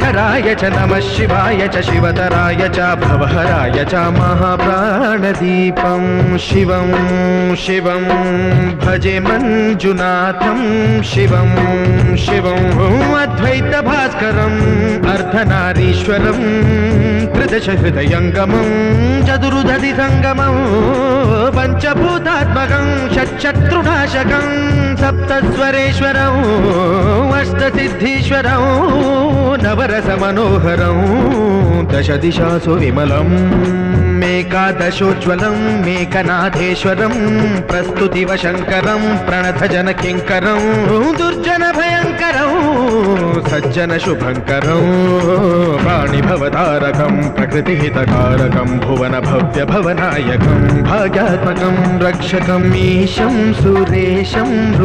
शङ्कराय च नमः शिवाय च शिवतराय च भवहराय च महाप्राणदीपं शिवं शिवं भजे मञ्जुनाथं शिवं शिवं अद्वैतभास्करम् अर्धनारीश्वरं त्रिदशहृदयङ्गमं चतुर्दधिसङ्गमं पञ्चभूतात्मकं षट्शत्रुनाशकं सप्तस्वरेश्वरं अष्टसिद्धीश्वरं नवरसमनोहरं दशदिशासु विमलं मेकादशोज्ज्वलं मेकनाथेश्वरं प्रस्तुतिव शङ्करं प्रणतजनकिङ्करं दुर्जनभयङ्करं सज्जनशुभङ्करं वाणिभवतारकं प्रकृतिहितकारकं भुवनभव्यभवनायकं भाग्यात्मकं रक्षकम् ईशं सुरेशं